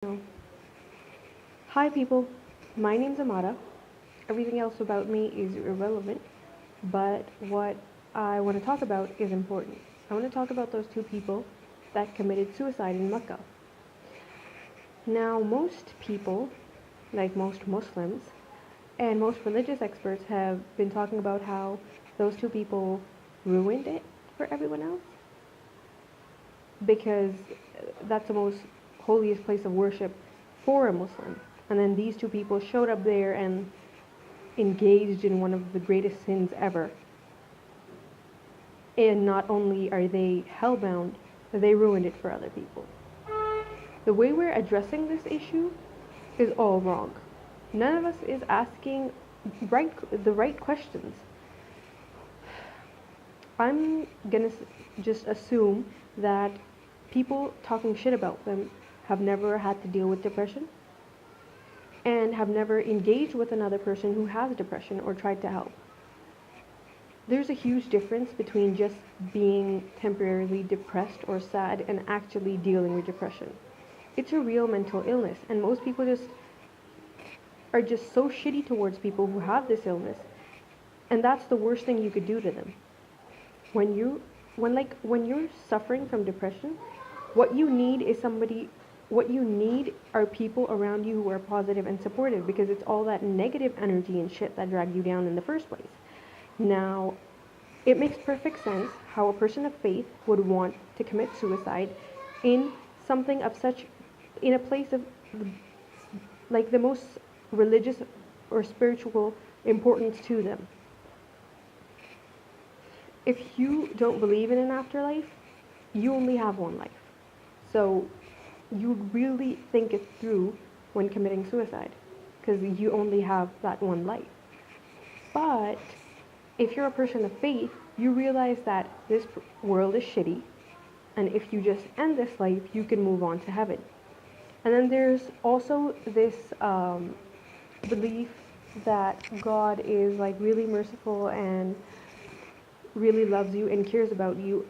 No. Hi people, my name's Amara. Everything else about me is irrelevant, but what I want to talk about is important. I want to talk about those two people that committed suicide in Mecca. Now, most people, like most Muslims and most religious experts, have been talking about how those two people ruined it for everyone else because that's the most holiest place of worship for a Muslim. And then these two people showed up there and engaged in one of the greatest sins ever. And not only are they hellbound, they ruined it for other people. The way we're addressing this issue is all wrong. None of us is asking the right questions. I'm gonna just assume that people talking shit about them have never had to deal with depression and have never engaged with another person who has depression or tried to help. There's a huge difference between just being temporarily depressed or sad and actually dealing with depression. It's a real mental illness, and most people are just so shitty towards people who have this illness, and that's the worst thing you could do to them. When you're suffering from depression, what you need is what you need are people around you who are positive and supportive, because it's all that negative energy and shit that dragged you down in the first place. Now, it makes perfect sense how a person of faith would want to commit suicide in something of such, in a place of like the most religious or spiritual importance to them. If you don't believe in an afterlife, you only have one life. So you really think it through when committing suicide, because you only have that one life. But if you're a person of faith, you realize that this world is shitty, and if you just end this life, you can move on to heaven. And then there's also this belief that God is like really merciful and really loves you and cares about you.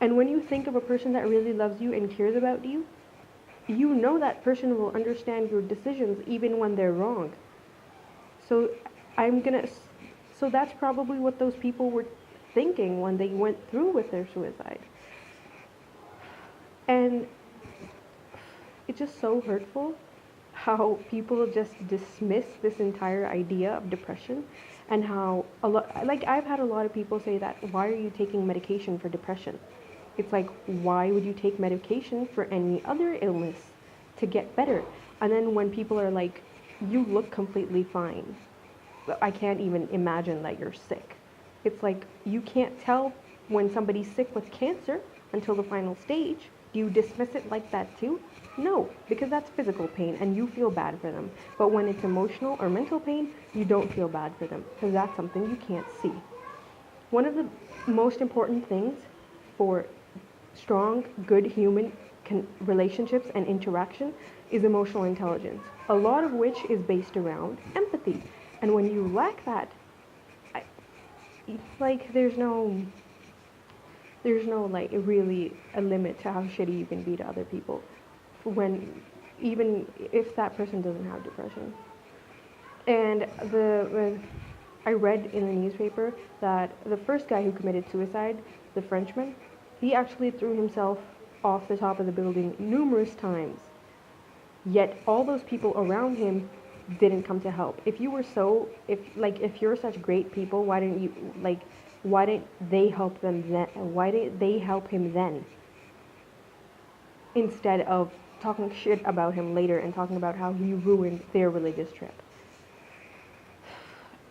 And when you think of a person that really loves you and cares about you, you know that person will understand your decisions even when they're wrong. So I'm gonna so that's probably what those people were thinking when they went through with their suicide. And it's just so hurtful how people just dismiss this entire idea of depression, and how I've had a lot of people say that, why are you taking medication for depression? It's like, why would you take medication for any other illness to get better? And then when people are like, you look completely fine, I can't even imagine that you're sick. It's like, you can't tell when somebody's sick with cancer until the final stage. Do you dismiss it like that too? No, because that's physical pain and you feel bad for them. But when it's emotional or mental pain, you don't feel bad for them, because that's something you can't see. One of the most important things for strong, good human relationships and interaction is emotional intelligence, a lot of which is based around empathy. And when you lack that, like there's no like really a limit to how shitty you can be to other people, when even if that person doesn't have depression. And I read in the newspaper that the first guy who committed suicide, the Frenchman, he actually threw himself off the top of the building numerous times. Yet all those people around him didn't come to help. If you're such great people, why didn't they help them then? Why didn't they help him then? Instead of talking shit about him later and talking about how he ruined their religious trip.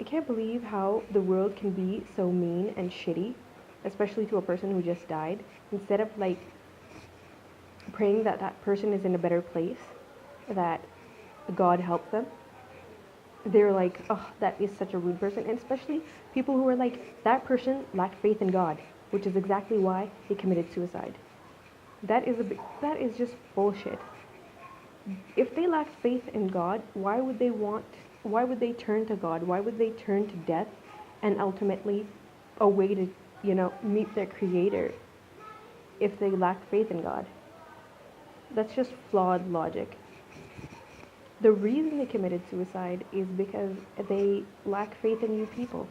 I can't believe how the world can be so mean and shitty, especially to a person who just died. Instead of like praying that that person is in a better place, that God help them, they're like, oh, that is such a rude person. And especially people who are like, that person lacked faith in God, which is exactly why they committed suicide. That is just bullshit. If they lacked faith in God, why would they turn to God? Why would they turn to death and ultimately a way to, meet their creator if they lacked faith in God? That's just flawed logic. The reason they committed suicide is because they lack faith in you people.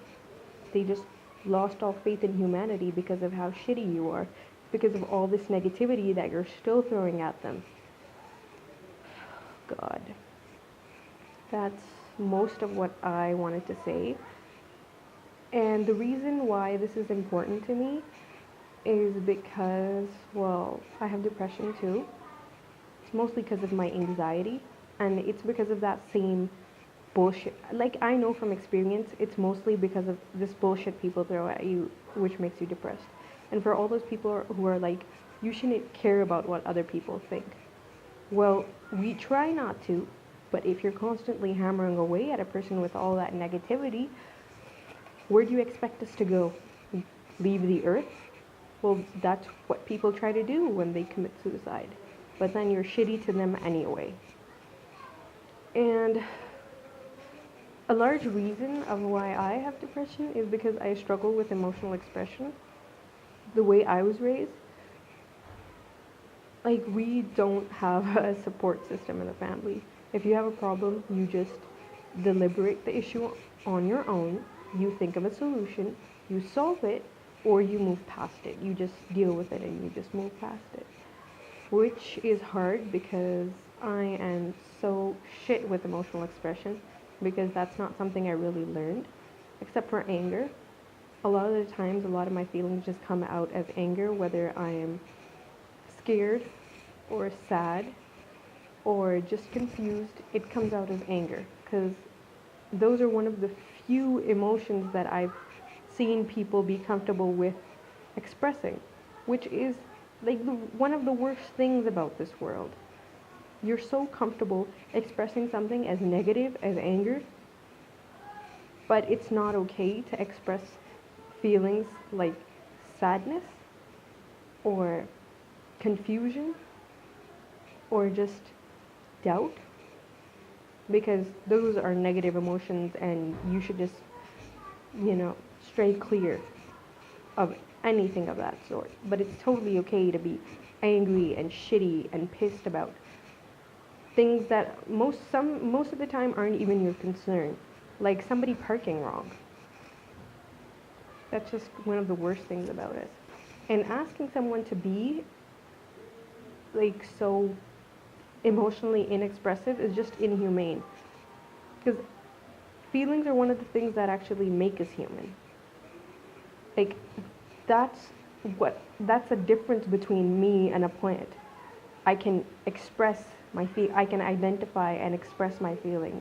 They just lost all faith in humanity because of how shitty you are, because of all this negativity that you're still throwing at them. God. That's most of what I wanted to say. And the reason why this is important to me is because, well, I have depression too. It's mostly because of my anxiety, and it's because of that same bullshit. Like, I know from experience, it's mostly because of this bullshit people throw at you, which makes you depressed. And for all those people who are like, you shouldn't care about what other people think. Well, we try not to, but if you're constantly hammering away at a person with all that negativity, where do you expect us to go? Leave the earth? Well, that's what people try to do when they commit suicide. But then you're shitty to them anyway. And a large reason of why I have depression is because I struggle with emotional expression. The way I was raised, like, we don't have a support system in the family. If you have a problem, you just deliberate the issue on your own, you think of a solution, you solve it, or you move past it. You just deal with it and you just move past it. Which is hard because I am so shit with emotional expression, because that's not something I really learned, except for anger. A lot of the times, a lot of my feelings just come out as anger, whether I am scared or sad or just confused. It comes out as anger, because those are one of the few emotions that I've seen people be comfortable with expressing, which is like one of the worst things about this world. You're so comfortable expressing something as negative as anger, but it's not okay to express feelings like sadness or confusion or just doubt, because those are negative emotions and you should just, stray clear of anything of that sort. But it's totally okay to be angry and shitty and pissed about things that most of the time aren't even your concern, like somebody parking wrong. That's just one of the worst things about it. And asking someone to be like so emotionally inexpressive is just inhumane, because feelings are one of the things that actually make us human. Like, that's that's a difference between me and a plant. I can express I can identify and express my feelings.